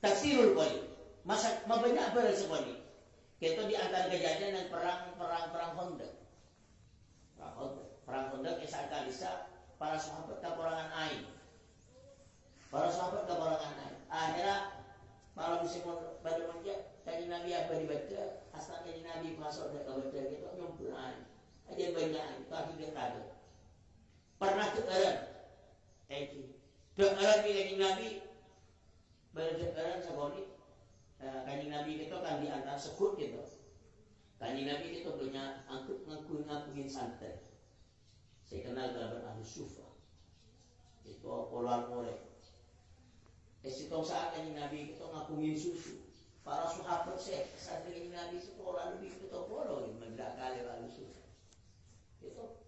taksirul qoli. Masa mabanyak barang sekali. Kita di antara kejadian dan perang Khandaq. Perang Khandaq saat kalisa para sahabat kaperangan air. Akhirnya para muslimin pada menjak tadi Nabi apa dibaca, asal tadi Nabi masuk ke baca gitu nyumpul air. Aja banyak air, kaki kita ada. Pernah tukaran, tukaran dengan Nabi, bertukaran sekali. Kanjeng Nabi itu kan di antara sekut gitu. Kanjeng Nabi itu punya ngakuin santai. Saya kenal dalam ahli sufa. Itu orang oleh. Esitong saat kanjeng Nabi itu ngakuin susu. Para sahabat saya saat kanjeng Nabi itu orang lebih itu polo mendak kali ahli sufa. Itu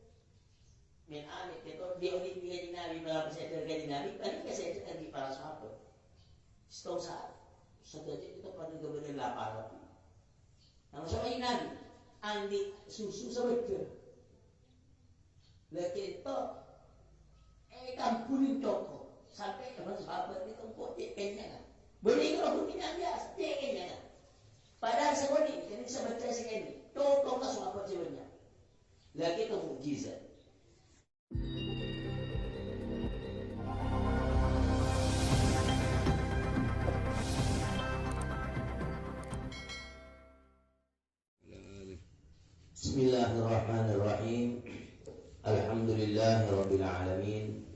min alit itu dia kanjeng Nabi malah saya kanjeng Nabi kan saya di para sahabat. Esitong saat saja kita pada kemudian lapar. Nah, soalnya Nabi andi susu saja. Lagi itu kampunin toko sampai teman sahabat itu kok kayaknya kan. Boleh kalau punya biasa kayaknya kan. Padahal sekali ini bisa baca sekali. Toko ke sahabat sebenarnya. Lagi itu mukjizat. Bismillahirrahmanirrahim. Alhamdulillahirabbil alamin.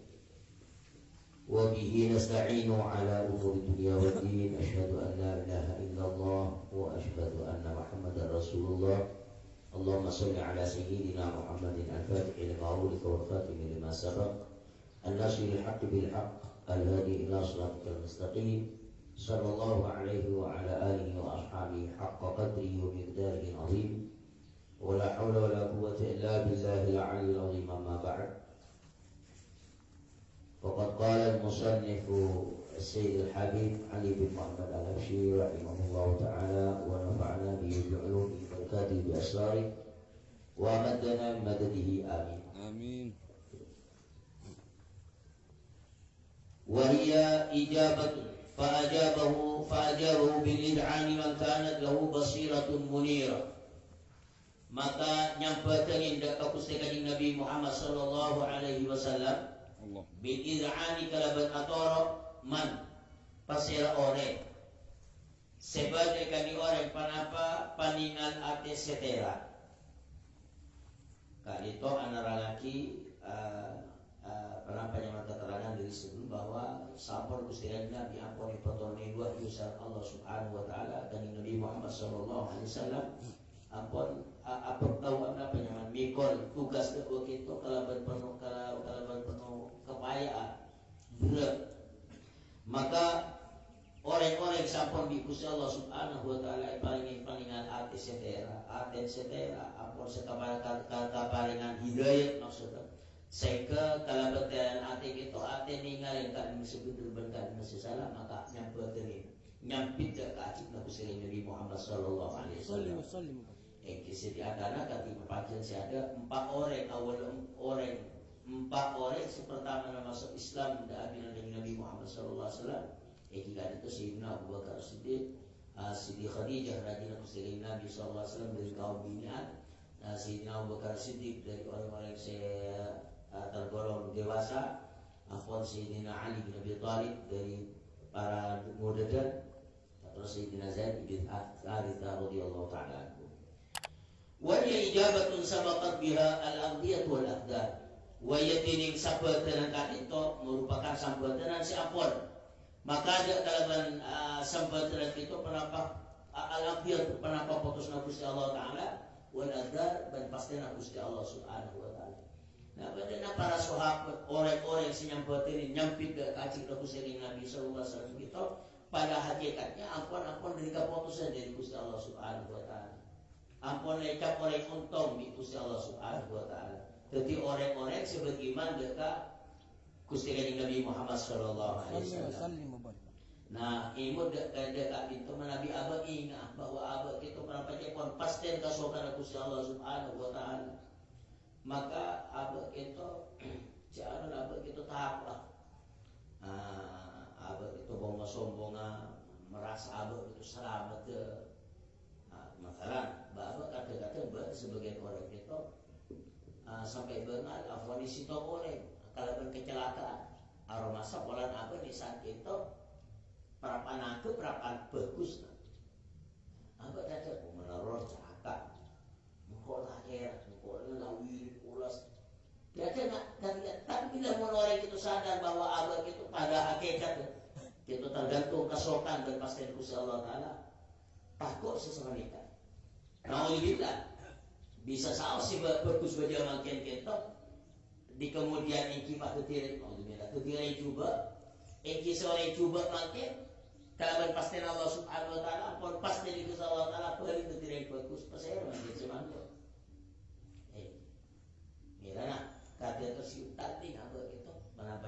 Wa bihi nasta'inu ala umuri dunya waddin. Asyhadu an la ilaha illallah wa asyhadu anna Muhammadar Rasulullah. Allahumma shalli ala sayyidina Muhammadin al-Fatih lima ulika wal khatimi lima sabaq. An-nasiril haqqi bil haqq al-hadi ila shiratal mustaqim. Sallallahu alaihi wa ala alihi wa ashabihi haqqa qadrihi wa miqdarihi azim. ولا حول ولا قوة إلا بالله العلي العظيم أما بعد فقد قال المصنف السيد الحبيب علي بن محمد الحبشي رحمه الله تعالى ونفعنا به بعلومه وبركاته بأسراره وأمدنا بمدده آمين آمين. وهي إجابة فأجابه بالإذعان من كانت له بصيرة منيرة. Maka nyampaikan dak aku sekali Nabi Muhammad sallallahu alaihi wasallam bil iz'ani kalaban atoro man pasira ore sebagai kami orang panapa paningan ate setera kali itu anak lelaki penapa yang keterangan dari sebelum bahwa sabar Gusti Nabi ampun potone dua usaha Allah Subhanahu wa taala dan Nabi Muhammad sallallahu alaihi wasallam ampun apa tahu apa nyaman mikol tugas kedua itu kalaban penuh kepayaan berat maka orang-orang sampun di Gusti Allah Subhanahu wa taala palingan artis setera ampun sekaparingan hidayat maksudnya sehingga kalaban ati itu ati ninggalin kan sebetul benkan masih salah maka nyampit ke kaki Gusti Nabi Muhammad sallallahu alaihi wasallam. Di antara kaki perpajian saya ada 4 orang pertama masuk Islam dari Nabi Muhammad sallallahu alaihi wasallam. Jika itu Sayyidina Abu Bakar Siddiq, Siti Khadijah radhiyallahu anha Nabi sallallahu alaihi wasallam dari kaum binaan, Sayyidina Abu Bakar Siddiq dari orang-orang yang tergolong dewasa, Sayyidina Ali bin Abi Thalib dari para muda terus Sayyidina Zaid bin Harithah radhiyallahu ta'ala. Wahya ijabatun sabaqat biha al-aqdiyah wal aqdar. Wahya tining sabatanan kan itu merupakan sambatanan si apon. Maka ada kalaban sambatanan itu penapa al-aqdiyah penapa putus Gusti Allah taala wal aqdar dan pasti Gusti Allah Subhanahu wa taala. Nah, pada para sahabat orang-orang yang nyampit ke kaci Gusti Nabi sallallahu alaihi wasallam itu pada hakikatnya ampun dari keputusan dari Gusti Allah Subhanahu wa taala. Ampun lecap oleh untung di Gusti Allah Subhanahu wa taala. Jadi orang-orang seberiman dekat Gusti Nabi Muhammad sallallahu alaihi wasallam. Nah, ibu dekat itu Nabi abah ingat bahwa abah itu kenapa pun pasti kasokan Gusti Allah Subhanahu wa taala. Maka abah itu jangan abah itu tahap lah. Abah itu bohong sombongan merasa abah itu selamat ke makaran abah kata-kata sebagian orang itu sampai bengal afwanisi to boleh kalau kecelakaan aroma sapolan abah di saat itu perapan aku perapan bagus abah kata menurut cakap mengkol akhir mengkol lawi ulas biasa tapi bila orang itu sadar bahwa abah itu pada hakikat itu tergantung kesokan dan pastian Gusti Allah Ta'ala takut seseorang kita Alhamdulillah bisa saus sih bagus baca makin kita di kemudian engki pak ketirai Alhamdulillah ketirai coba engki sore coba makin kalau pastian Allah Subhanahu Wa Ta'ala pun pasti di Gusti Allah Ta'ala balik ketirai bagus pasal makin semangko mira kata tersiut tadi apa itu mana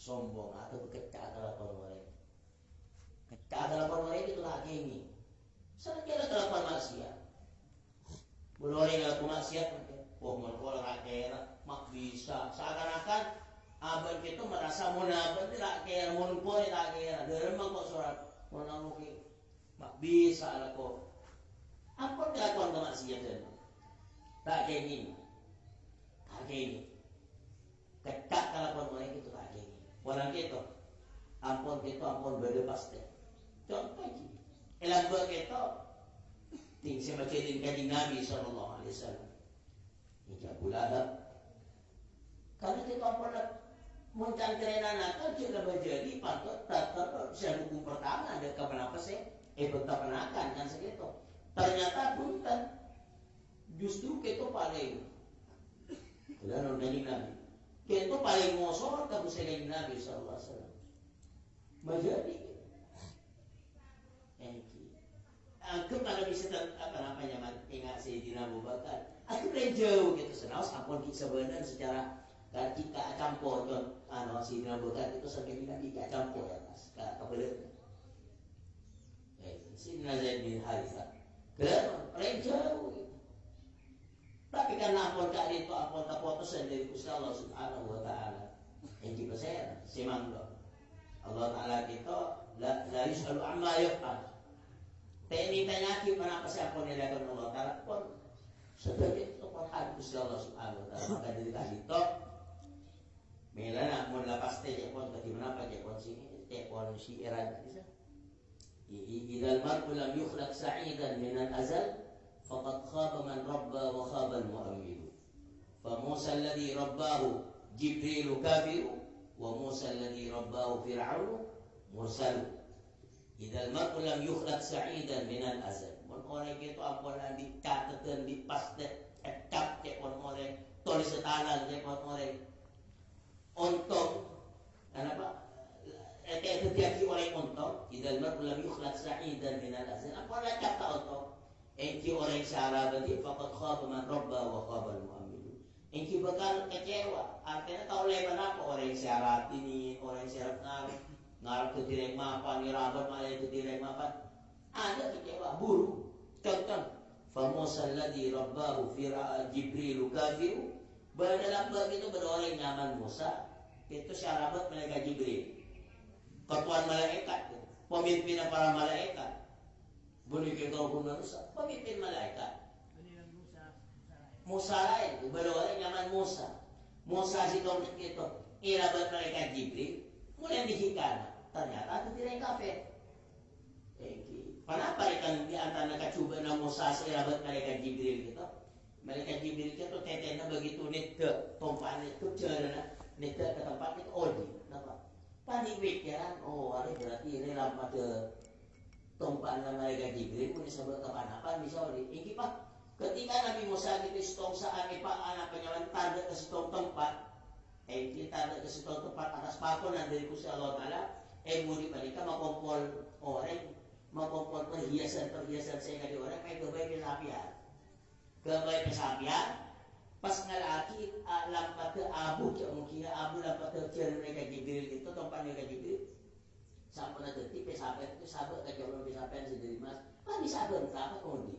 sombong atau kecak kelakuan mereka. Kecak kelakuan mereka itu lagi ini. Sedikit kelakuan maksiat. Mulai kelakuan maksiat, mengkol rakyat, mak bisa. Seakan-akan abang itu merasa munafik rakyat, mumpul rakyat. Dari memang kok surat munafik, mak bisa lakukan. Apa kelakuan kemaksiatan? Tak kayak gini, tak kayak gini. Kecak kelakuan mereka itu tak kayak gini. Orang kita, ampun beda pasti. Contoh ini, elambak kita, tinggi baca di kaji Nabi Sallallahu Alaihi Wasallam. Ini bulan. Kalau kita pernah mencangkirin anak, kita menjadi patut tetap saya hukum pertama ada kenapa sih? Penakan kan segitu. Ternyata bukan. Justru kita paling, dan dari Nabi. Kita paling ngosor ke Gusti Nabi sallallahu alaihi wasallam. Menjadi aku kalau bisa namanya ingat Sayyidina Abu Bakar. Aku paling jauh gitu senaus ampun sebenarnya secara jika campur con Sayyidina Abu Bakar itu sampai Nabi gak campur ya Mas. Kebelet. Sayyidina Zaid bin Harithah. Kenapa? Paling jauh gitu. Tapi karena ampun kak itu ampun keputusan dari Gusti Allah Subhanahu Wa Taala. Yang kita saya semanggo. Allah Taala kita la yusalu amma yaf'al. Teni tanyaki kenapa sih ampun dilakukan Allah Taala pun sebagai Tuhan Gusti Allah Subhanahu Wa Taala maka dari kita melana mun lapas teh pun bagaimana pakai pun sini teh pun si era bisa. Idal mar'u lam yukhlaq sa'idan min al-azal فقد خاب من ربى وخاب المؤمل فموسى الذي رباه جبريل كافر وموسى الذي رباه فرعون مرسل إذا المرء لم يخلق سعيدا من الأزل من orang itu apalah dicatatkan dipastet etap cek orang tulis setalan cek orang untung kenapa itu terjadi oleh untung إذا المرء لم يخلق سعيدا من الأزل apalah kata untung Engki orang syara berarti fakat khaba man rabba wa khaba al-mu'amil. Engki bakal kecewa. Artinya tahu leban apa orang syarat ini, orang syarat ngarap ketireng mapan, ngirabat malah ketireng mapan. Ada kecewa, buruk. Contoh, famusa alladhi rabbahu Jibril kafiru. Dalam bab itu berorang nyaman Musa, itu syarabat mereka Jibril. Ketuan malaikat, pemimpin para malaikat. Boleh kita pun manusia, pemimpin malaikat. Musa lain, berdoa nyaman Musa. Musa si topik itu, irabat malaikat Jibril, mulai dihikan. Ternyata itu tidak kafir. Kenapa ikan di antara kecuba na Musa si irabat malaikat Jibril gitu? Malaikat Jibril itu tetenya begitu nita, tumpaan itu jalan nita ke tempat itu odi. Kenapa? Tadi pikiran, oh hari berarti ini lama de tumpaan malaikat Jibril pun disebut kapan-kapan bisa ini pak ketika Nabi Musa itu setong saat pak anak penyawan tanda ke setong tempat kita tanda ke setong tempat atas pakunan dari Gusti Allah Taala mudi mereka makumpul orang makumpul perhiasan saya dari orang kayak kebaik kesapian pas ngalaki lampat ke abu mungkin abu lampat ke jalan mereka Jibril itu tempat mereka Jibril sampai nanti pesapen itu sahabat tak jauh pesapen sendiri mas, kan disaben apa kondi.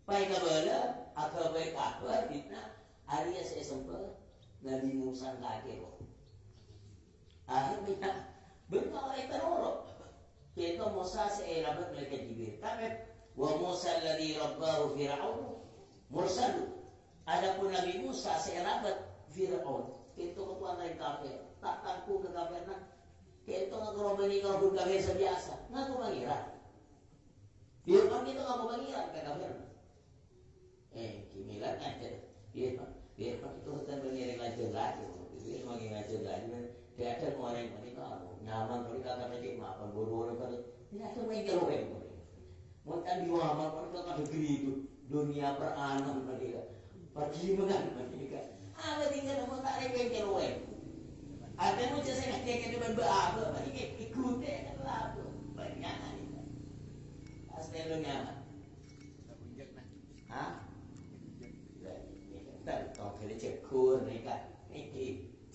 Baik kabar, agak baik kabar, ditna hari saya sempat Nabi Musa lagi kok. Akhirnya Musa seerabat malaikat Jibril. Tapi wa Musa alladhi rabbahu Fir'aun mursalu. Adapun Nabi Musa seerabat Fir'aun. Itu ketuan lain kafir. Tak tangku ke kafirna. Itu ngaku romani kalau kafir sebiasa. Ngaku mengira. Fir'aun itu ngaku mengira ke kafirna. Kimilan aja. Fir'aun itu kan mengiring lanjut lagi. Itu semakin lanjut lagi. Tidak ada orang yang nyaman mereka akan cek makan buru-buru kali. Tidak ada yang keluar. Mereka di Muhammad mereka kan negeri itu dunia peranan mereka. Pergimangan mereka. Apa tinggal mau tak ada yang keluar. Ada mau saya kasih ke depan berapa? Mereka ikutnya kan berapa? Banyak ni. Asal lu nyaman. Hah? Tak tahu kalau cekur mereka.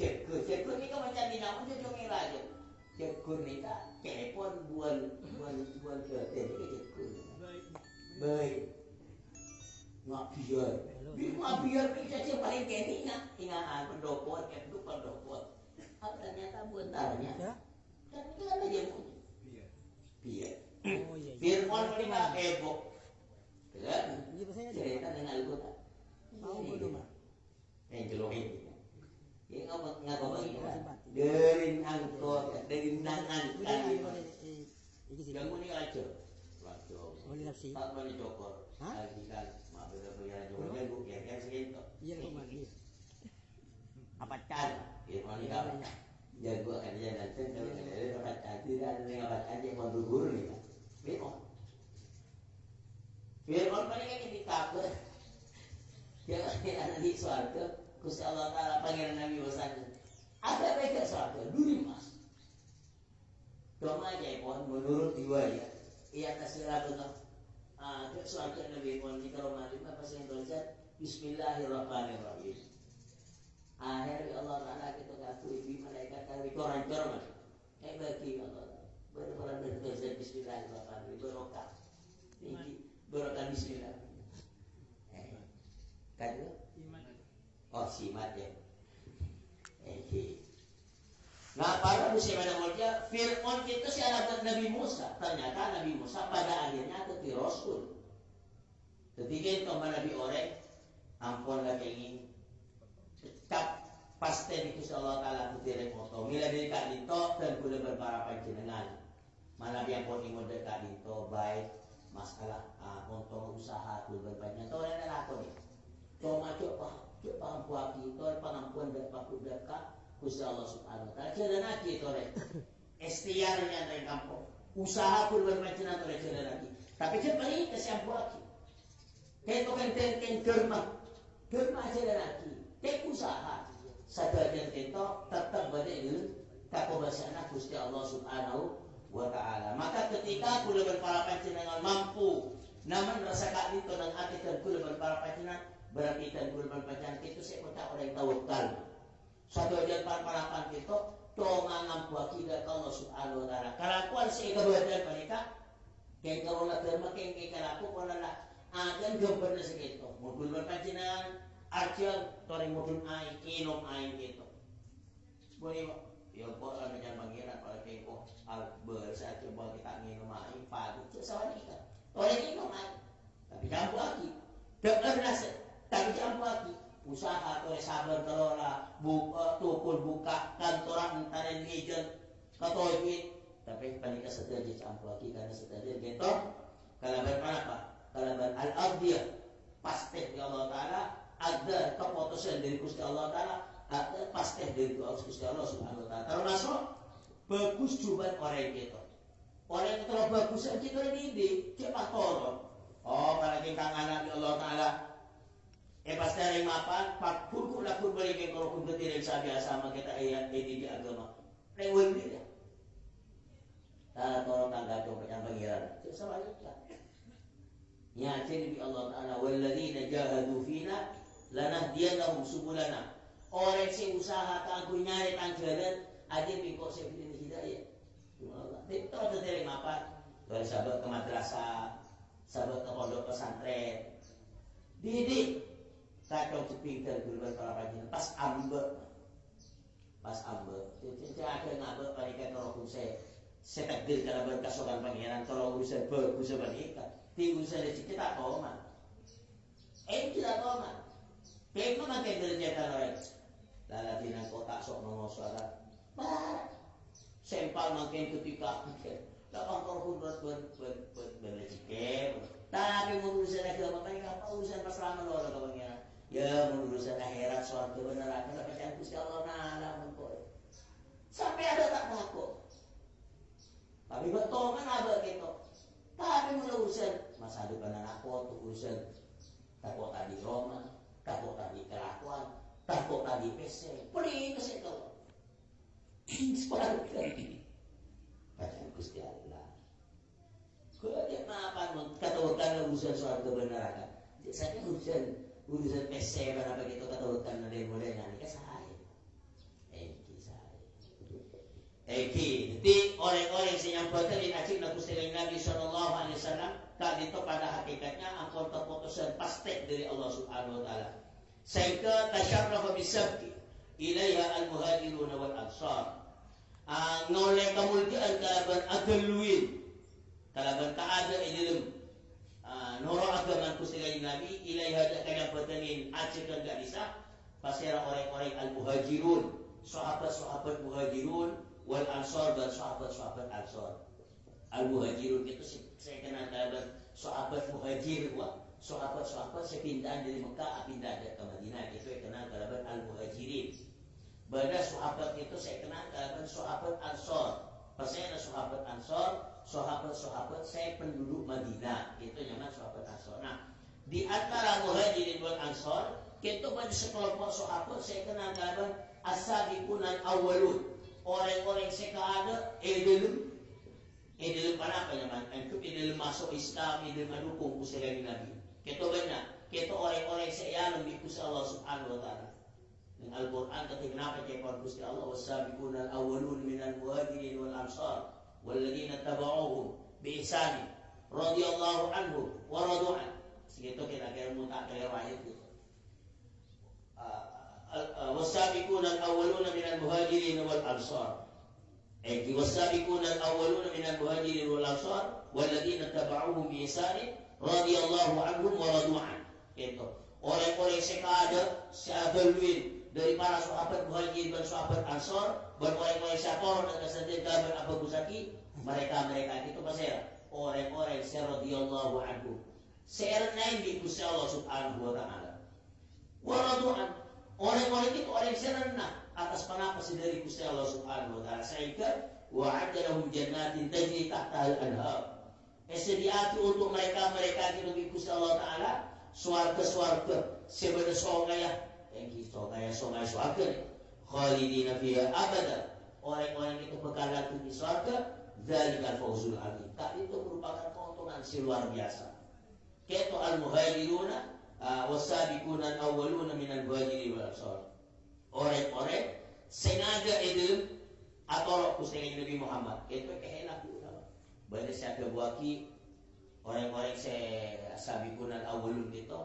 Cekur ni kan macam ni nak macam jomel aja. Cekur ni tak telepon buat kereta ni cekur. Baik. Nak biar kita paling kini ingat pendopo itu pendopo. Ternyata bentarnya. Dan itu kan aja punya. Biar. Firman mereka heboh. Cerita dengan Al-Quran. Mau belum? Jelohin. Ini ngapa bagi dari angkot, dari nangan kali. Yang ini aja. Tak boleh cokor. Lagi kan, maaf berapa jokonya bu, yang segitu. Iya kemana? Apa cara? Firman ini apa? Jago akan jalan kalau ada apa cara? Tidak ada yang apa cara yang mengguru ni. Firman mereka ini takut. Jangan ada di suarga. Gusti Allah Ta'ala panggil Nabi Musa. Ada mereka suarga, duri mas. Doma aja pun menurut riwayat. Ia terserah betul. Suarga Nabi Muhammad kalau mati apa sih yang tulisan? Bismillahirrahmanirrahim. Akhir Allah Ta'ala kita kafir di malaikat kami koran-koran mas. Bagi Allah. Benar-benar bertulisan Bismillahirrahmanirrahim. Berokah. Ini berokah Bismillah. Kan? Oh simat ya. Nah para muslim yang mulia, Fir'aun itu sahabat Nabi Musa. Ternyata Nabi Musa pada akhirnya jadi Rasul. Ketika itu Nabi orang, ampun lah ingin tetap pasti itu Allah Taala putih moto. Mila dari kak dito dan boleh berpara panjenengan. Mana yang pun ingin dekat dito baik masalah untuk usaha boleh berbanyak. Tahu yang aku ni. Cuma pengampuan kita, pengampuan dan pengampuan Gusti Allah Subhanahu Wa Taala. Jalan lagi itu rek. Istiarnya dari kampung. Usaha pun bermacam tu rek jalan lagi. Tapi kita paling kesiap lagi. Kita kan tentang germa jalan lagi. Tek usaha. Sadar kita tetap berdiri kakobasana Gusti Allah Subhanahu Wa Taala. Maka ketika kula berpara panjenengan mampu, namun rasa kak itu dan hati dan kula berpara panjenengan berarti dan bulan panjang itu saya pun tak orang tawakal. Satu ajar parapan kita, tolong ngampu akidah Allah Subhanahu Wa Taala. Kalakuan saya kebetulan mereka, kayak kalau nak derma kayak kalaku kalau nak akan gambar segitu. Modul berpanjangan, arjang, tori modul air, inom air gitu. Boleh kok. Ya kok ada yang panggil kalau kayak kok bersaat coba kita minum air padu, sesuatu kita. Tori minum air, tapi jambu lagi. Dengar nasi. Tapi jangan lagi usaha atau sabar kelola tukul buka kantoran antara ngijen katoi duit tapi panika setelah campur lagi karena setelah gitu kalau apa kalau al-ardiyah pasti ya Allah Ta'ala ada keputusan dari Gusti Allah Ta'ala ada pasti dari Gusti Allah Subhanahu Wa Ta'ala termasuk bagus juga orang gitu orang yang telah bagus aja itu ini cepat turun apalagi kang anak Allah Ta'ala pas dari mapan, pak pun lapor balik kalau pun ketirin sabi sama kita ayat di agama. Lewat dia. Tolong tangga coba yang pengiran. Sama aja. Ya jadi Allah Taala walladzina jahadu fina lanahdiyannahum subulana. Orang si usaha kanggo nyari tanggalan aja bingkok sebelum hidayah. Allah. Itu dari mapan. Dari sahabat ke madrasah, sahabat ke pondok pesantren. Didik kacau ceping dari gulungan para panjang pas ambek jadi ada ngambek panikan roh saya setakdir kana berkasokan pangeran kalau urusan bagus balik ti urusan kita tahu mah kita tahu mah kayak mana kayak derajatan orang lalaki nang kotak sok nongosara sempal makin ketika lapang korban berlecik tapi urusan agama mereka apa urusan pasrama lo orang pangeran ya urusan akhirat surga neraka dapat yang Gusti Allah nala mengko sampai ada tak takut tapi betul kan ada gitu tapi urusan masa depan anak tuh urusan takut tadi Roma takut tadi kelakuan takut tadi PC pening ke situ separuh baca Gusti Allah kalau dia maafan katakan urusan soal kebenaran saya urusan PC apa gitu katakan ada yang mulai nyanyi ke saya jadi orang-orang yang nyampaikan acik na Gusti Nabi sallallahu alaihi wasallam tak dito pada hakikatnya ampun terputusan pasti dari Allah Subhanahu wa taala. Sehingga tasyarrafa bisabti ilaiha al-muhajirun wal ansar. Ngoleh kemuliaan kalaban agaluin kalaban kaada idilim noro agama Gusti Nabi ilaiha kaya batanin acik dan gak bisa pasira orang-orang al-muhajirun sahabat-sahabat muhajirun wal ansor dan sahabat-sahabat ansor. Al-muhajirun itu saya kenal kabar sahabat muhajir sahabat-sahabat sepindahan dari Mekah pindah ke Madinah itu saya kenal kabar al-muhajirin. Pada sahabat itu saya kenal kabar sahabat ansor. Pasnya ada sahabat ansor, sahabat-sahabat saya penduduk Madinah itu namanya sahabat ansor. Nah, di antara muhajirin wal ansor kita pada sekelompok sahabat saya kenal kabar as-sabiqun al-awwalun. Orang-orang sekada dalam para apa namanya? Dalam masuk Islam, dalam mendukung Gusti Nabi. Kita benar, kita orang-orang saya lebih Gusti Allah Subhanahu wa taala. Dengan Al-Qur'an ketika kenapa cakap Gusti Allah was-sabiqun al-awwalun minal muhajirin wal ansar walladzina tabauhum bi ihsan radhiyallahu anhum wa radu an. Segitu kira-kira mutak riwayat itu. والسابقون الأولون من المهاجرين والأنصار والسابقون الأولون من المهاجرين والأنصار والذين اتبعوهم بإحسان رضي الله عنهم ورضوا عنه. Itu orang-orang sekada seadalwin dari para sahabat muhajirin dan sahabat ansor dan orang-orang syakor dan kesenangan Abu Busaki mereka itu pasal orang-orang radhiyallahu anhum sernain di Gusti Allah Subhanahu wa taala wa radu an. Orang-orang itu orang yang rendah atas panapasi dari Gusti Allah Subhanahu wa taala sehingga wa'ada lahum jannatin tajri tahtaha al-anhar. Sediati untuk mereka itu di Gusti Allah taala swarga-swarga sebeda songaya sungai swarga khalidina fiha abada. Orang-orang itu bakalan di swarga zalikal fawzul azim. Tak itu merupakan keuntungan si luar biasa. Kaitu al-muhajiruna wasabiquna al-awwaluna minal muhajirin wal ansar. Orang-orang sengaja itu atau Gusti Nabi Muhammad itu kehenak juga. Banyak saya kebuaki orang-orang saya sabiquna al-awwalun itu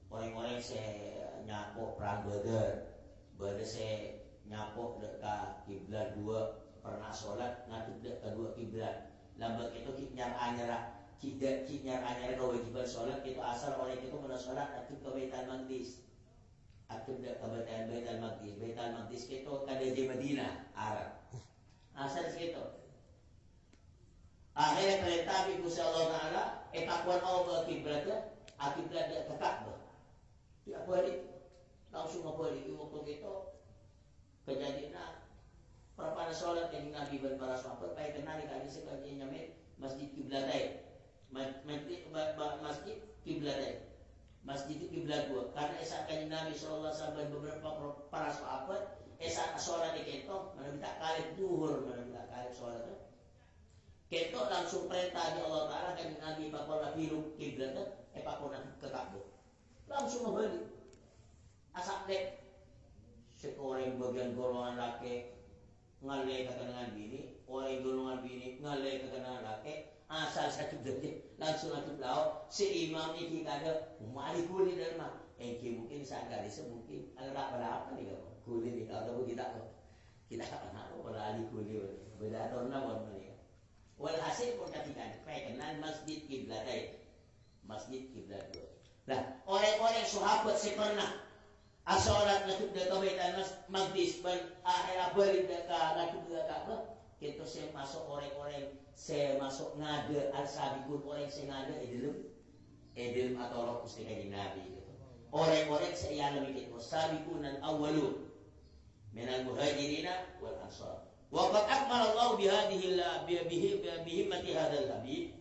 orang-orang saya nyapo perang Badar. Banyak saya nyapo dekat kiblat dua pernah sholat ngadep dekat kedua kiblat. Lambat itu nyar-anyar Kita kewajiban sholat itu asal orang itu mana sholat akib ke Baitul Maqdis, akib ke Baitul Maqdis. Baitul Maqdis itu kada di Madinah Arab asal segitu. Akhirnya perintah Gusti Allah Taala etakuan Allah kiblatnya akiblat ke Ka'bah. Tidak boleh langsung boleh waktu itu kejadian para sholat yang Nabi dan para sahabat baik kenal kali sekali nyampe masjid kiblatain. Masjid kiblat masjid itu kiblat dua karena esakan Nabi sallallahu alaihi wasallam beberapa para sahabat esak sholat di ketok mana minta kali duhur mana minta kali sholat ketok langsung perintah di Allah Taala kan Nabi bakal biru kiblat bakal ke Ka'bah langsung kembali asak dek seorang bagian golongan laki ngalai kekenangan bini orang golongan bini ngalai kekenangan laki asal satu detik langsung aku laut si imam ini kada mari kulit dan mak mungkin sadar itu mungkin agak berapa nih kulit ini atau kita apa pada ahli kulit beda tahun apa nih Walhasil pun ketika dikatakan masjid kiblatain. Masjid kiblat dua. Nah, orang-orang sahabat si pernah asolat nasib dah kebaikan magdis ban akhirnya balik dah nasib dah Ka'bah. Kita saya masuk orang-orang saya masuk ngade al-sabiqun orang saya ngade edilum atau roh Gusti Kanjeng Nabi gitu. Orang-orang saya lebih kita sabiqun al-awwalun minal muhajirina wal ansar. Wa qad akmala Allah bihadhihi bihimmati hadzal habib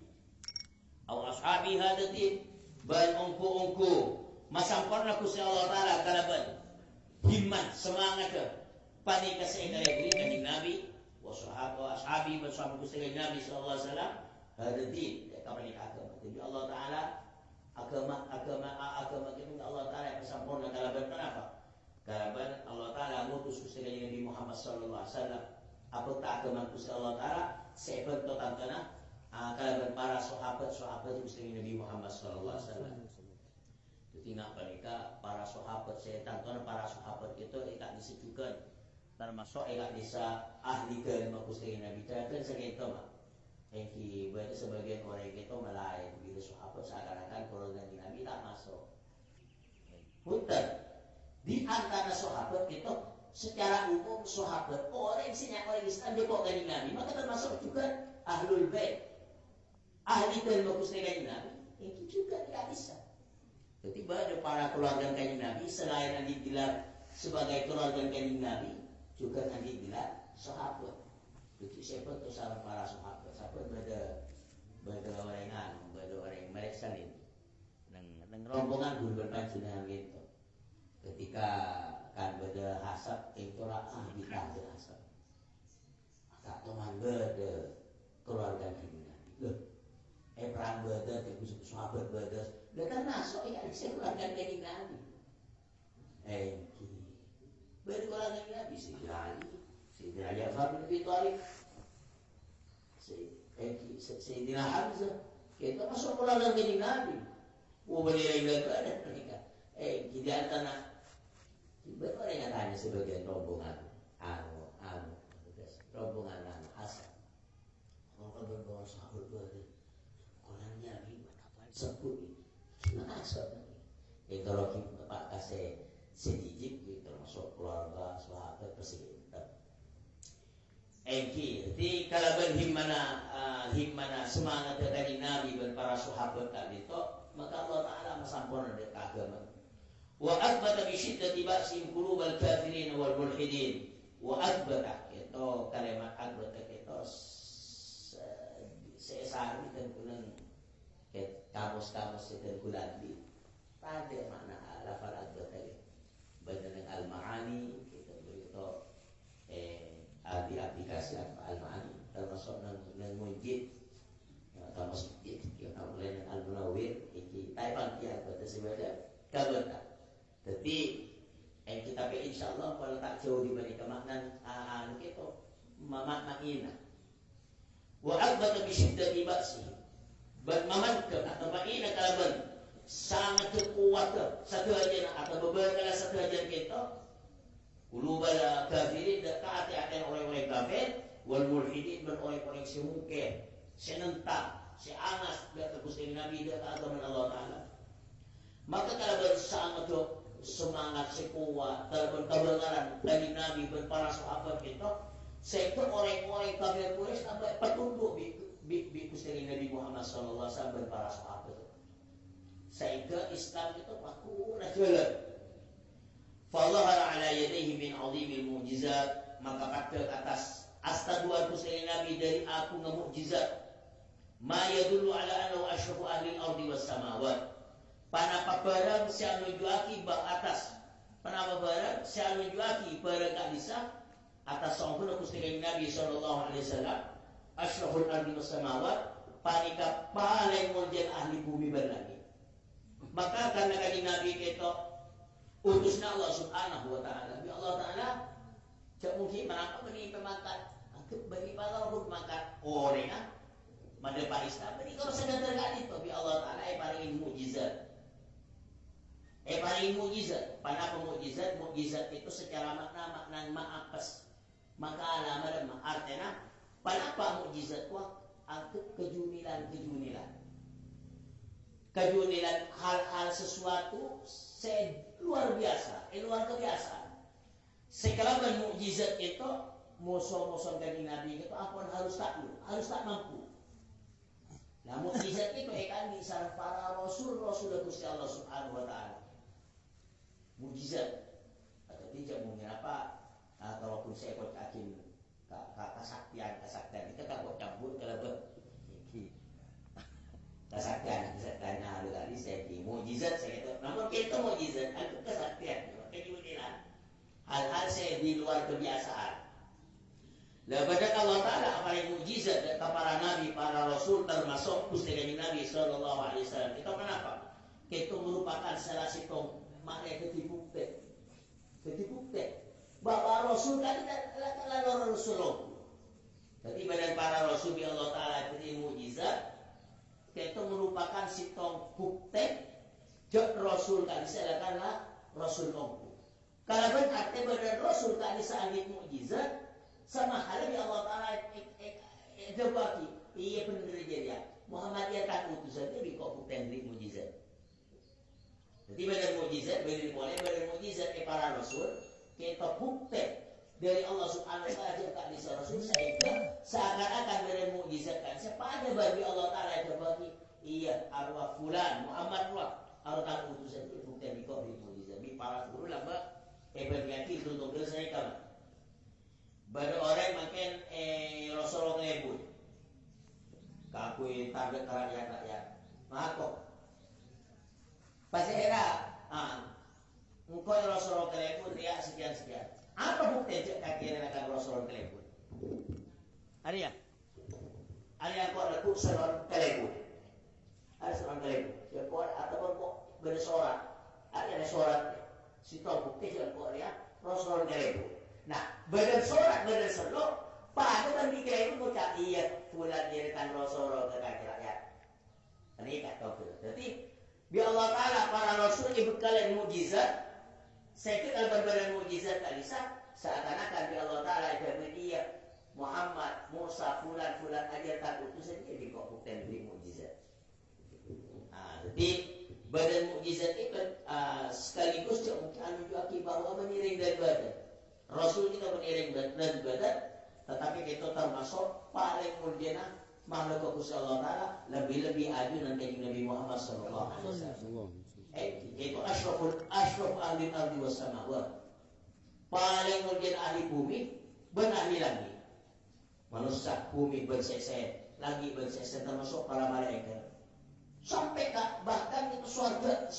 aw ashabi hadzati bal ungku masamparna Gusti Allah taala kalaban himmat semangat pani kasih kali Kanjeng Nabi wa ashabi wa sahabat Gusti Nabi sallallahu alaihi wasallam hadzati kamani agama. Jadi Allah taala agama kita Allah taala yang sempurna kalaban kenapa? Kalaban Allah taala ngutus Gusti Nabi Muhammad sallallahu alaihi wasallam apa tak agama Gusti Allah taala sebab total kana kalaban para sahabat Gusti Nabi Muhammad sallallahu alaihi wasallam. Tinggal mereka para sahabat setan karena para sahabat itu ikat disebutkan termasuk ikat bisa ahli kelima Gusti Nabi kan segitu mah. Engki berarti sebagian orang itu melain begitu sahabat seakan-akan golongan Nabi tak masuk. Punten di antara sahabat itu secara umum sahabat orang orang Islam dia kok dari Nabi maka termasuk juga ahlul bait ahli kelima Gusti Nabi. Engki juga tidak bisa. Ketika ada para keluarga Kanjeng Nabi selain nanti bilang sebagai keluarga Kanjeng Nabi juga nanti bilang sahabat. Jadi siapa tu sahabat para sahabat? Sahabat beda orang mereka salin. Nang rombongan guru berpancunan gitu. Ketika kan beda hasab itu lah kita beda hasab. Tak teman beda keluarga Kanjeng Nabi. Loh, perang beda, sahabat beda. Dia masuk ya saya keluarga Kanjeng Nabi. Baru keluarga Nabi si Ja'far bin Abi Thalib, Sayyidina Hamzah, kita masuk keluarga Kanjeng Nabi. Berdiri ada mereka. Di antara baru orang yang tanya sebagian rombongan rombongan Hasan. Kalau berbawa sahabat berada, keluarga Nabi sebut ini. Itu kalau Pak kasih sedikit termasuk keluarga sahabat presiden. Jadi kalau himmana semangat dari Nabi dan para sahabat tadi itu maka Allah Taala mensampurna dari agama. Wa athbata bi syiddati ba'sim qulubal kafirin wal mulhidin. Wa athbata itu kalimat athbata itu sesari dan kunan kamus-kamus itu kulandi pada makna lafal ad-dhatari badan al-ma'ani kita begitu aplikasi al-ma'ani termasuk nang mujid termasuk yang oleh al-munawwir iki taipan dia pada sebenarnya kabata jadi kita insyaallah kalau tak jauh dibanding makna kita makna ina wa athbata bi syiddati ba'si bermamankan atau bagaimana kalaban sangat kuat satu aja atau beberapa satu aja kita ulubala kafirin dan hati-hati orang-orang kafir wal mulhidin dan orang-orang semungkin senentang seanas dan Gusti Nabi dan agama Allah Taala maka kalaban sangat semangat sekuat dalam kebenaran dari Nabi dan para sahabat kita sektor orang-orang kafir Quraisy sampai petunduk Gusti Nabi Muhammad sallallahu alaihi wasallam dan para sahabat. Sehingga Islam itu paku jalan. Fallahara ala yadayhi min azimil mu'jizat maka pada atas astaduan Gusti Nabi dari aku ngemukjizat. Ma yadullu ala annahu asyrafu ahli al-ardi was samawat. Panapa barang sia nujuaki ba atas. Panapa barang sia nujuaki barang kalisa atas sangpuna Gusti Nabi sallallahu alaihi wasallam. Asyraful ardi was samawat panika paling mulia ahli bumi berlagi maka karena kanjeng Nabi kita utusna Allah subhanahu wa ta'ala bi Allah ta'ala cak mungkin menapa beri pemakan bagi para pemakan orang mada Pak Islam beri kalau sedang terkait itu bi Allah ta'ala paling mukjizat paling mukjizat panapa mukjizat itu secara makna apes maka alamat artinya Kenapa mukjizat wah? kejunilan hal-hal sesuatu luar biasa, luar kebiasaan. Sekalaban mukjizat itu musuh-musuh kanjeng Nabi itu apa harus tak mampu. Nah mukjizat itu kan di sarang para rasul Gusti Allah Subhanahu wa taala. Mukjizat atau tidak mungkin apa kalaupun saya ikut akin kesaktian itu tak buat campur kalau kesaktian halu tadi saya di mukjizat saya itu namun kita mukjizat itu kesaktian kejujuran hal-hal saya di luar kebiasaan. Lepas Allah Ta'ala apa yang mukjizat kepada Nabi, para Rasul termasuk Gusti Nabi Sallallahu Alaihi Wasallam. Itu kenapa? Itu merupakan salah satu makna ketibukti bahwa Rasul kan adalah Rasulullah. Jadi badan para Rasul di Allah Ta'ala itu mukjizat. Itu merupakan sitong bukti jod Rasul kan diselakanlah Rasul mampu. Kalau berarti badan Rasul kan disangit mukjizat sama halnya Allah Ta'ala jawabki iya benar dia Muhammad ya tak utusan itu kok bukti dari mukjizat. Jadi badan mukjizat para Rasul kita bukti dari Allah Subhanahu wa taala tak di Rasul sehingga seakan-akan dari mukjizat kan sepada bagi Allah Ta'ala jawabki iya arwah fulan Muhammad arwah tak utusan itu bukti di kok di mukjizat di para guru lamba berarti itu untuk saya kamu baru orang makin Rasulullah ngebut kakui target rakyat makok pas era engkau Rasulullah ngebut dia sekian apa bukti akhirnya akan Rasulullah ngebut ada kok ada seorang ngebut ada seorang ngebut ya kok ataupun kok bersorak ada sorak si tahu bukti dan kok dia Rasulullah ngebut. Nah, badan sorak, pada kan dikira itu ngucap iya, fulan dirikan Rasulullah ke kaki rakyat. Ini tak tahu. Jadi, biar Allah Ta'ala para Rasul ibu kalian mukjizat, saya kira badan mukjizat tak bisa, seakan-akan biar Allah Ta'ala itu iya, Muhammad, Musa, fulan ajar tak utusan jadi kok bukan beri mukjizat. Nah, jadi badan mukjizat itu sekaligus mungkin juga bahwa mengiring dari badan. Rasul kita beriring dan badan, tetapi kita termasuk paling mulia makhluk Gusti Allah Ta'ala lebih ajunan dari Nabi Muhammad Sallallahu Alaihi Wasallam. Itu ashraf ahli ardi was samawat. Paling mulia ahli bumi dan ahli langit. Manusia bumi bersesat, lagi bersesat termasuk para malaikat. Sampai bahkan itu surga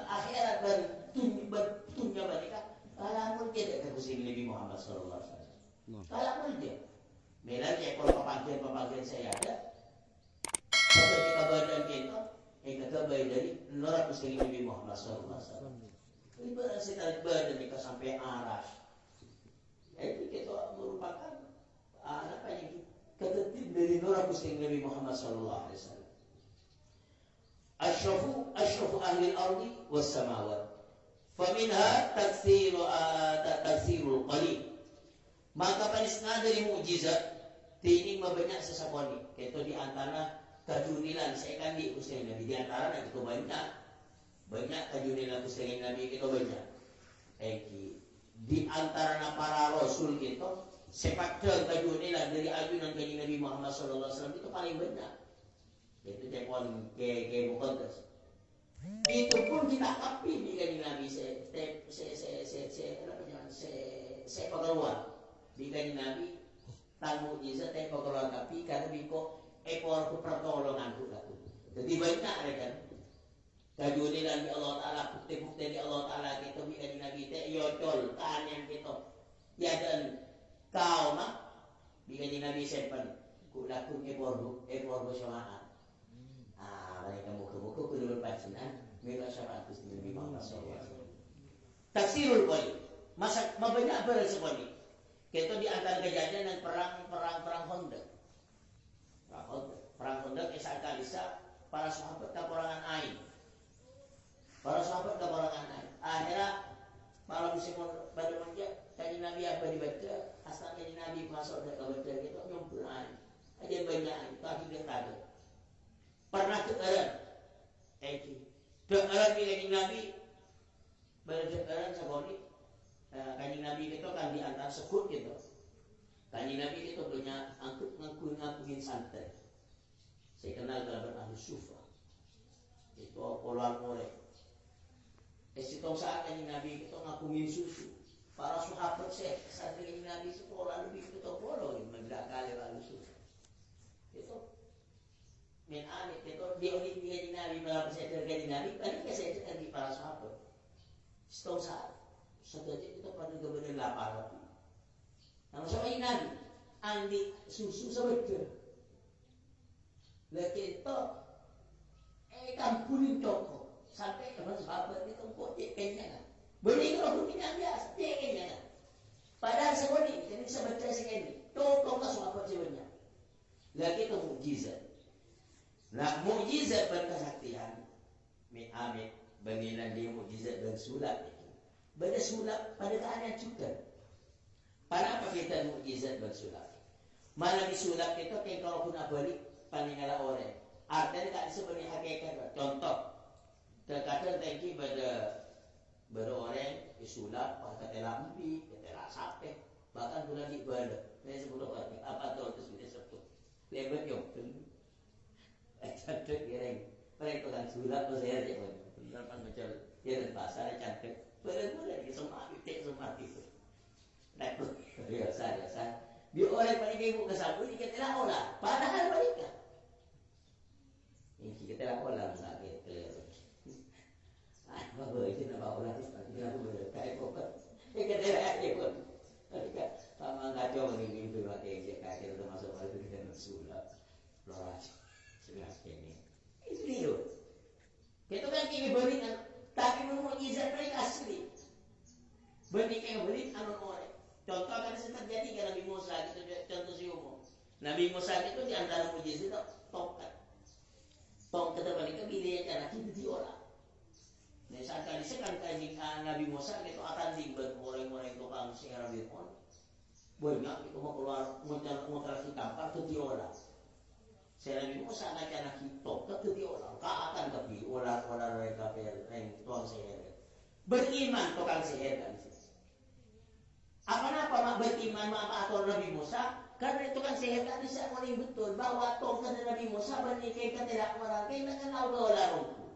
akhirat dan dunia mereka. Kalau dia tak Gusti Nabi Muhammad Sallallahu Alaihi Wasallam. Kalau dia, melaki kalau pembagian saya ada, kalau kita badan kita, kita bayi dari nolak Gusti Nabi Muhammad Sallallahu Alaihi Wasallam. Ini berarti tarik badan kita sampai aras. Itu kita merupakan apa yang ketertib dari nolak Gusti Nabi Muhammad Sallallahu Alaihi Wasallam. Asyrafu ahli al-ardi was samawat. Faminha taksirul qalil. Maka panisna dari mukjizat tining mabanyak sesakoni. Itu di antara kejunilan saya kan di Gusti Nabi di antara itu banyak kejunilan Gusti Nabi itu banyak. Di antara para rasul itu sepak kejunilan dari ajunan kanjeng Nabi Muhammad sallallahu alaihi wasallam itu paling banyak. Itu tekon ke muqaddas. Itu pun kita api di kanjeng Nabi saya pengeluar di kanjeng Nabi tang mukjizat saya pengeluar tapi karena biko ekor pertolongan itu. Jadi banyak kan kejunilan di Allah Ta'ala bukti-bukti di Allah Ta'ala kita di kanjeng Nabi teh yodol yang kita ya dan kau mah di kanjeng Nabi sempan kulakun ekor bersyamaat. Mereka muka-muka kedua pacinan mereka syarat Gusti Nabi Muhammad SAW. Taksirul qalil. Masa banyak bersebut. Kita di antara kejadian dan perang Khandaq. Perang Khandaq kisah kalisa para sahabat keperangan air. Akhirnya para muslimin pada menjak kanjeng Nabi apa dibaca, asal kanjeng Nabi masuk ke baca gitu nyumpul air. Aja banyak kaki Dekaran kanjeng Nabi berdekaran sakoni kanjeng Nabi itu kan di antara sekut gitu. Kanjeng Nabi itu punya ngakuin santai. Saya kenal kerabat ahli sufa. Itu poluan oleh. Esitong saat kanjeng Nabi itu ngakuin susu. Para sahabat saya saat kanjeng Nabi sekolah lebih itu polo mendak kali ahli sufa. Itu min amit itu dia kanjeng Nabi para peserta kanjeng Nabi balik ke saya di para sahabat. Setong saat setelah itu pada kebenaran lapar lagi. Nama sama Nabi andi susu sebetulnya. Lagi itu kampunin toko sampai ke sahabat itu kok kayaknya. Beli kalau punya biasa kayaknya. Padahal sekali jadi sebetulnya sekali. Toko ke sahabat sebenarnya. Lagi itu mukjizat. Nah mukjizat berkesaktian. Min amin banginan dia mukjizat dan sulap itu. Pada sulap pada keadaan juga. Para apa kita mukjizat bersulap? Mana disulap itu kan kalau pun balik paningala orang. Artinya tak disebut hakikat. Contoh, terkadang tangki pada orang disulap, ketela empi, ketela sape, bahkan pula di bala. Saya sebut apa tahu itu sudah sebut. Lebat yang cantik kering. Mereka kan sulap tu saya aja pun. Benar macam dia dan pasar cantik. Benar-benar dia semua itu. Nah, biasa. Di orang paling ibu kesabu ini kita lah olah. Padahal mereka. Ini kita lah olah nggak gitu. Apa itu nama olah itu? Kita berkait pokok. Kita lah ya pun. Mereka sama ngacau ini berbagai kayak kita masuk itu kita bersulap. Loras sudah ini. Itu dia. Kita kan kini berikan, tapi mukjizat mereka asli. Berikan beri anu orang. Contoh kan terjadi ke Nabi Musa gitu, contoh si umum. Nabi Musa itu di antara mukjizat itu tongkat. Tongkat itu bila cara kita diolah. Nah saat kali sekan kaji Nabi Musa itu akan dibuat orang-orang itu kan sekarang Fir'aun. Banyak itu mau keluar mau kasih tampar itu diolah. Saya Nabi Musa akan cara kita itu diolah. Kau akan tapi olah mereka yang tuan seher. Beriman tukang seher kan. Apa mak beriman atau Nabi Musa? Karena itu kan seher kan bisa paling betul bahwa tongkat Nabi Musa bernikah tidak merangkai dengan Allah larungku.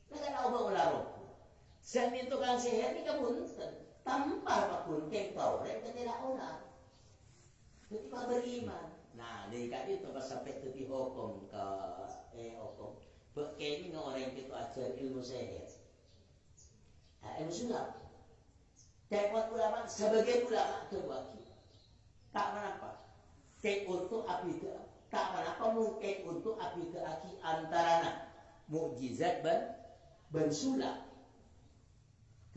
Dengan Allah larungku. Sebab itu kan seher ini kamu tampar apapun kengkau mereka tidak olah. Ketika beriman. Nah, dari kali itu pas sampai ke hukum ke hukum. Kayaknya orang itu ajar ilmu seher. Ilmu sulap. Cekot ulama, sebagai ulama terbagi. Tak menapa. Cek untuk abida. Tak menapa mungkin untuk abida aki antara mukjizat dan sulap.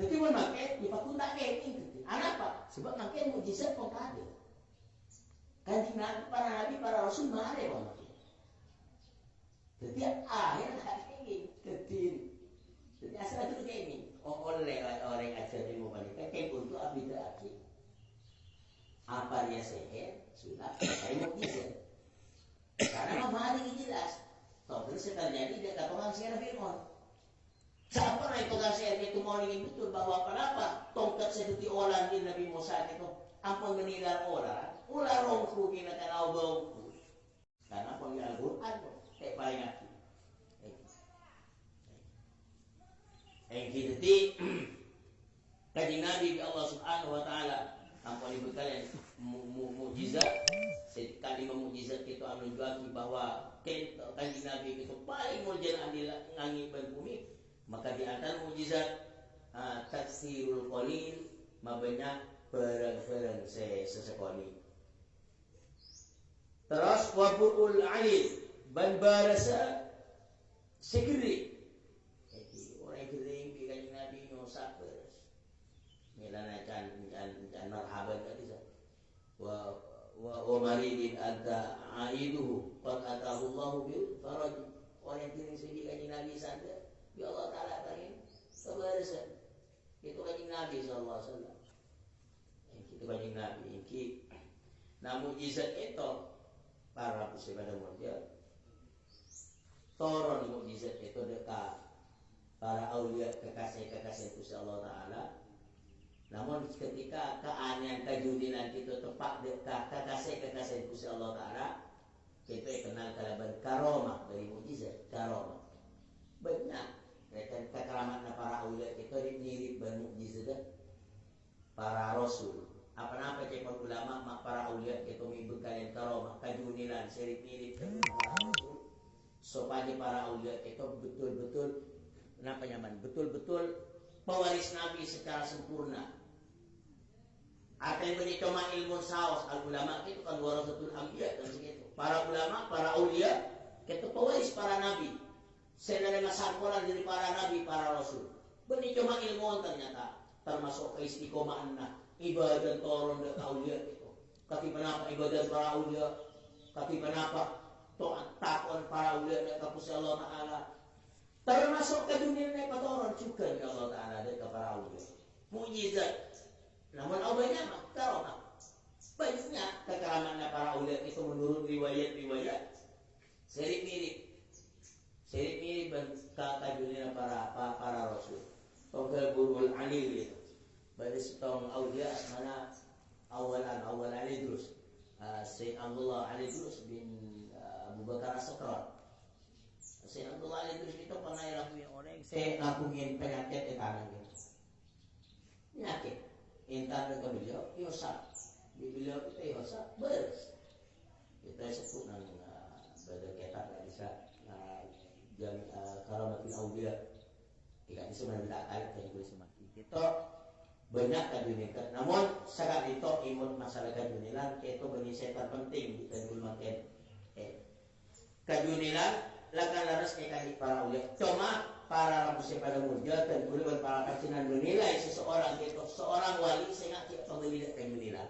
Jadi memakai, dipakai tak ini. Kenapa? Sebab makai mukjizat pun ada. Kanjeng Nabi, para nabi, para rasul mana yang memakai. Jadi akhir ini kediri. Jadi asal itu kayak ini. Oleh orang ajar ilmu wanita kayak untuk abida aki. Apa dia seher sudah kayak mukjizat. Karena hari ini jelas. Tahu terus terjadi dia kata orang seher Fir'aun. Siapa orang itu kan seher itu mau ingin betul bahwa kenapa tongkat seperti orang di Nabi Musa itu ampun menilai orang. Ulah rongku kita tahu bongku. Karena pengiran Quran kayak paling aki. Jadi kajian Nabi Allah Subhanahu Wa Taala tanpa dibekali mukjizat. Sekali mukjizat itu menunjukkan bahwa kajian Nabi itu paling mulia adil langit dan bumi. Maka di antara mukjizat taksirul qalil mabanyak perang sesekali. Terus wabul alil ban barasa segeri. Marhaban tadi wa maridin anta aiduhu qad atahu Allah bil faraj. Orang yang kirim sedih kanjeng Nabi saja ya Allah taala bagi kebarisan. Itu kanjeng Nabi sallallahu alaihi wasallam. Itu kanjeng Nabi iki. Nah mukjizat itu para peserta model toron mukjizat itu dekat para aulia kekasih-kekasih Gusti Allah Ta'ala. Namun ketika keanehan kejudinan itu tepat dekat kekasih-kekasih Gusti Allah Ta'ala, kita kenal kalaban karomah dari mukjizat karomah. Banyak kekeramatnya para aulia itu mirip dengan mukjizat para rasul. Apa-apa cekot ulama mak para aulia itu mirip kalian karomah kejunilan mirip dengan para rasul. Supaya para aulia itu betul-betul kenapa nyaman? Betul-betul pewaris Nabi secara sempurna. Apa yang cuma ilmu saus al ulama itu kan warasatul anbiya dan segitu. Para ulama, para aulia itu pewaris para nabi. Saya menerima sarkolan dari para nabi, para rasul. Benih cuma ilmu ternyata termasuk keistiqomahan ibadah toron dan aulia itu. Tapi kenapa ibadah para aulia? Tapi kenapa takon para aulia dan Gusti Allah Ta'ala? Termasuk ke dunia mereka toron juga ya Allah Ta'ala dan para aulia. Mujizat. Namun awalnya mah karomah. Banyak kekeramannya para aulia itu menurut riwayat-riwayat sering mirip kata dunia para rasul. Tonggal burul anil itu. Bagi setong aulia mana awal Ali terus. Syekh Abdullah Ali terus bin Abu Bakar As-Sakrar. Syekh Abdullah Ali terus itu pernah ilami orang saya ngapungin penyakit etanan gitu. Penyakit intan ke beliau, yosa. Di beliau kita yosa, beres. Kita sebut nama pada kitab nggak bisa yang karamatin aulia. Tidak bisa menandakan yang boleh semakin. Kita banyak kadunikan. Namun saat itu imut masalah kadunilan itu benisai terpenting di tanggul makin. Kadunilan lakan laras ikan para aulia. Cuma para rapusi pada murja dan boleh para kacinan menilai seseorang itu seorang wali sehingga dia pemilihan kadunilan.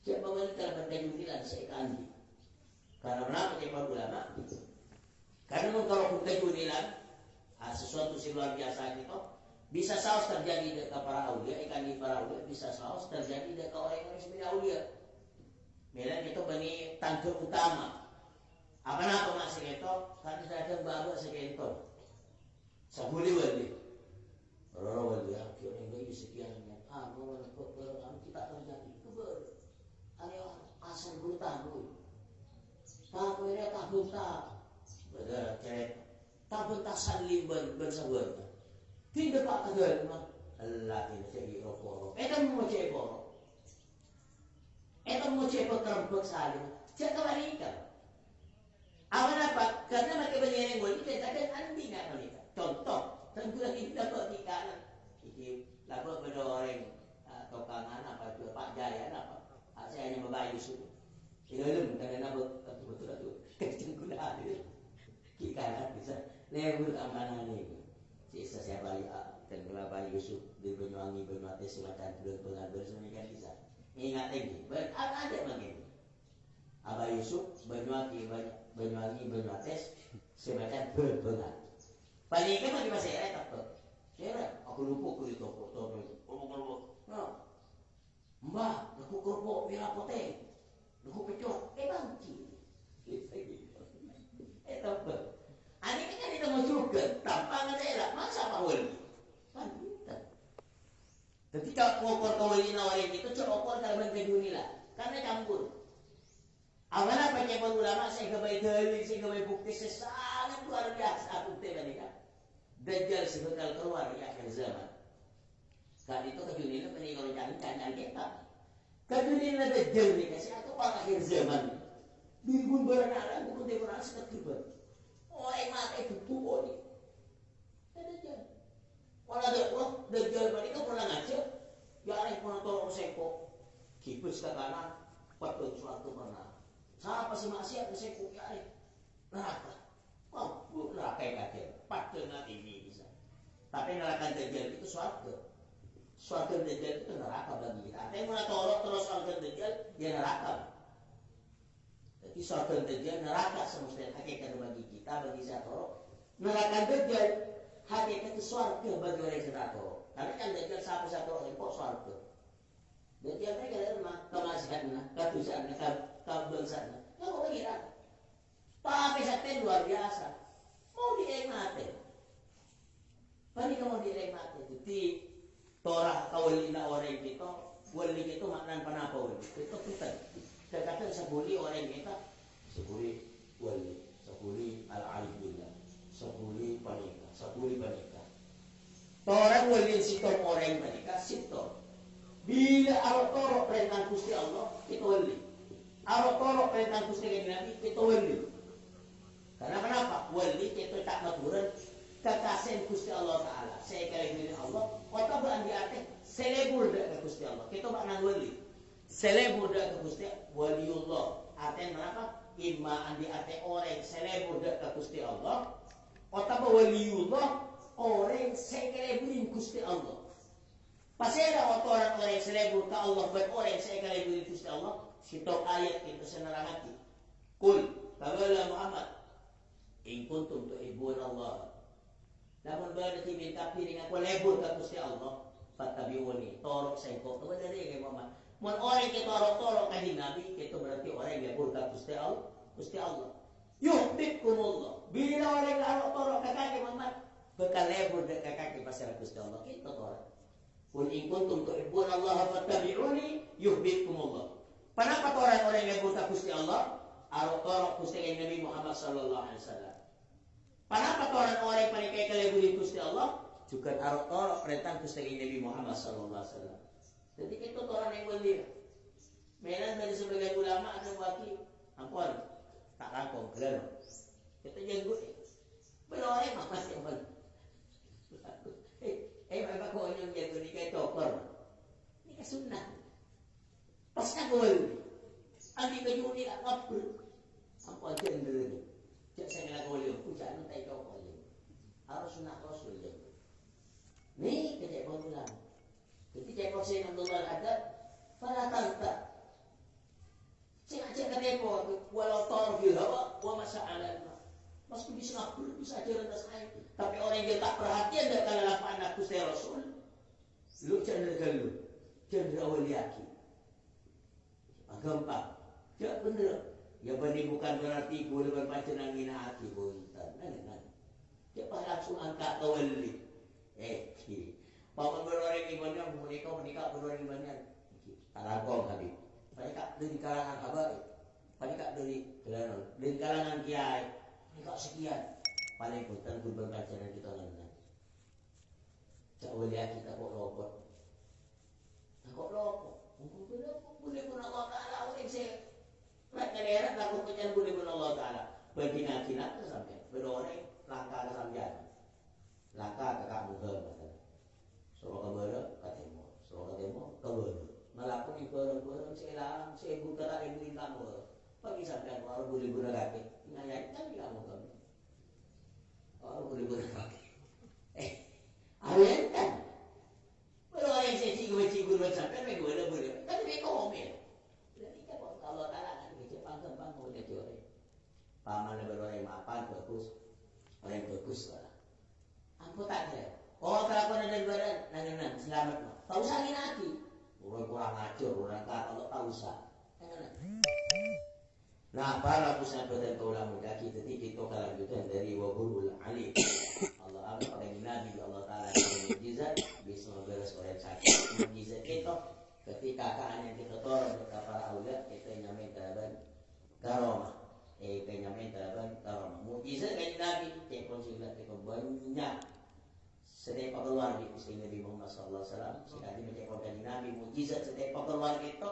Dia pemilihan dalam kadunilan saya kandi. Karena kenapa dia ulama? Karena kalau kadunilan sesuatu yang luar biasa itu bisa saus terjadi dekat para aulia, ikan di para aulia bisa saus terjadi dekat orang yang sebenarnya aulia. Memang itu bani tangga utama. Apa maksudnya itu? Karena saya bawa sekian itu. Sabuli wali. Orang wali akhirnya enggak sekian. Kalau kita terjadi keber. Ayo asal buta bu. Tapi dia tak buta. Betul cek. Tak buta salim bersabar. Tidak pak kegal mah. Allah ini jadi rokok. Mau cek borok. Mau cek terambek salim. Cek kebalikan. Awan apa? Karena mereka banyak yang boleh dikatakan andi nggak mereka. Contoh, tentu lagi kita buat di kanan. Ini lalu pada orang tokangan apa itu Pak Jaya apa? Saya hanya membayar suku. Ini belum karena betul itu kecengkulan itu. Di kanan bisa. Lebar amanan ini. Sisa saya balik dan kalau Pak Yusuf di Banyuwangi semacam pengabar semuanya kan bisa. Ingat ini, ada begini. Abah Yusuf Banyuwangi semacam berbengan. Paling kan masih masih ada tak? Saya aku lupa kulit toko. Mbak, aku kerupuk merah putih, aku pecok, bangki. Apa? Ani kan kita mau juga, tampangan saya masa apa wali? Kan kita. Ketika ngokor kawali nawarin itu, cokor kalau dunia karena campur. Awal apa cekot ulama saya kebaik dalil, saya kebaik bukti sangat luar biasa bukti mereka. Dajjal sebekal keluar di akhir zaman. Saat itu kejunilan peninggal cancan kita. Kejunilan Dajjal dikasih atau akhir zaman. Birbun berenang bukan dekorasi seketika. Orang mati itu tuh ni. Dajjal. Walau ada Dajjal mereka pernah ngajak. Ya ada pernah tolong seko. Kipus ke kanan, patut suatu pernah. Siapa sih maksiat saya kukai neraka. Wah, neraka yang kacau. Padahal nanti ini bisa. Tapi neraka Dajjal itu surga. Surga Dajjal itu neraka bagi kita. Tapi mau tolong terus surga Dajjal, dia neraka. Jadi surga Dajjal neraka semestinya hakikat bagi kita, bagi saya tolong. Neraka Dajjal hakikat itu surga bagi orang yang sedang tolong. Karena kan Dajjal satu orang yang kok surga. Dajjal mereka adalah kemasihannya, kedusaannya, kebangsanya. Kamu lagi kan? Tapi sa luar biasa. Mau diingati. Pani ka mau diingati. Jadi torah kawali na orang kita, wali kita maknan panapa wali. Itu kita. Kata sabuli orang kita, sabuli wali, sabuli al-alif billah, sabuli panika, sabuli panika. Torah wali sitor orang panika sitor. Bila arok-torok perintah Gusti Allah, kita wali. Arok-torok perintah Gusti Nabi, kita wali. Karena kenapa? Wali kita tak maturan kekasihan Gusti Allah Ta'ala. Saya kali ini Allah, kota bukan di atas, selebur dak ke Gusti Allah. Kita makna wali. Selebur dak ke Gusti waliullah. Artinya kenapa? Imma andi ate orang selebur dak ke Gusti Allah. Kota waliullah, orang sekeleburin Gusti Allah. Pasti ada orang-orang yang selebur ke Allah, buat orang yang sekeleburin Gusti Allah. Sitok ayat kita senerangati. Kul, kawala Muhammad. In kuntum tuhibbun Allah. Namun berada di kafir dengan aku lebur ke Gusti Allah. Fattabi'uni, torok sengkok. Itu benar dia kayak Muhammad. Mun orang kita torok kanjeng Nabi, itu berarti orang yang lebur ke Gusti Allah. Gusti Allah. Yuhibbukumullah. Bila orang torok ke kaki Muhammad, bekal lebur ke kaki pasal Gusti Allah. Kita torok. Kul in kuntum tuhibbun Allah fattabi'uni yuhibbukumullah. Kenapa orang-orang yang lebur ke Gusti Allah? Torok Gusti Nabi Muhammad sallallahu alaihi wasallam. Kenapa orang-orang yang paling keleburi Gusti Allah juga arok-torok perintah Gusti Nabi Muhammad sallallahu alaihi wasallam. Jadi itu orang yang belir. Menan dari sebagian ulama ada wakil ampun tak rangkong gelar. Kita jenggut. Belore mah pasti ampun. Bapak kau yang jago ni kayak cokor. Ini kan sunnah. Pas nak gol. Andi kayu ni tak apa. Ampun jendela. Cak saya nak gol. Puncak nu tak cokor. Harus sunnah Rasul je. Ni kejap ulama. Jadi cakap saya Abdullah Al-Haddad, fala tanta. Cakap mereka walau tarfil hawa wa masa'alan. Masih bisa ngapur, bisa ajaran saya. Tapi orang yang tak perhatian dan kalau lapaan aku saya Rasul, lu cakap galuh, cakap awal yakin. Gampang. Cakap benar. Ya bani bukan berarti boleh berbaca nangina hati buntan. Cakap langsung angkat tawali. Paman berorang imannya, menikah berorang imannya. Taragong habis. Panikah dari kalangan habaib. Panikah dari kalangan kiai. Panikah sekian. Paling penting berbaca dan kita lakukan. Tak boleh kita kok lopot. Tak kok lopot. Boleh pun Allah Ta'ala. Orang saya. Mereka daerah takut penyan boleh pun Allah Ta'ala. Berkina-kina ke sampai. Berorang langkah ke sampai. Langkah ke kamu ke Surah kabara katemo, surah katemo kabara. Malapun ibarat-ibarat selang, sebu kara ibu kamu. Pagi sampai orang boleh beragak. Ngayat kan kamu kamu. Orang boleh beragak. Awen kan. Kalau orang yang cigur sampai mereka boleh. Tapi mereka ngomel. Jadi kalau Allah Taala kan kita panggang boleh teori. Paman berorang mapan bagus, orang bagus lah. Aku tak ada. Oh, kelakuan dari badan, nangan selamat mah. Tak usah lagi. Orang kurang ajar, orang kata tak usah. Nah, para pusat badan ulama kaki detik itu kelanjutan dari wabul alim. Allah orang Nabi Allah Taala mukjizat bisa memberes orang sakit. Mukjizat itu ketika keadaan yang kita torong kepada para aulia kita nyamain terhadap karomah. Nyamain terhadap karomah. Mukjizat dari Nabi kita konsilat kita banyak. Setiap keluar di Gusti Nabi Muhammad sallallahu alaihi wasallam sekali mencekokan Nabi mukjizat setiap keluar itu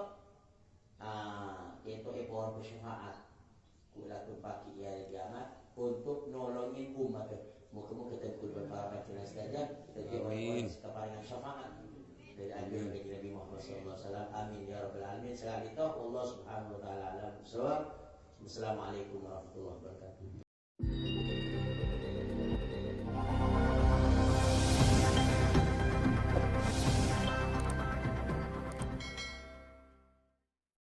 itu pohon persyafaat kula pagi hari kiamat untuk nolongin umat muka-muka ketemu para manusia saja jadi orang keparingan syafaat dari anjuran dari Nabi Muhammad sallallahu alaihi wasallam amin ya rabbal alamin sekali itu Allah subhanahu wa taala alam. Assalamualaikum warahmatullahi wabarakatuh.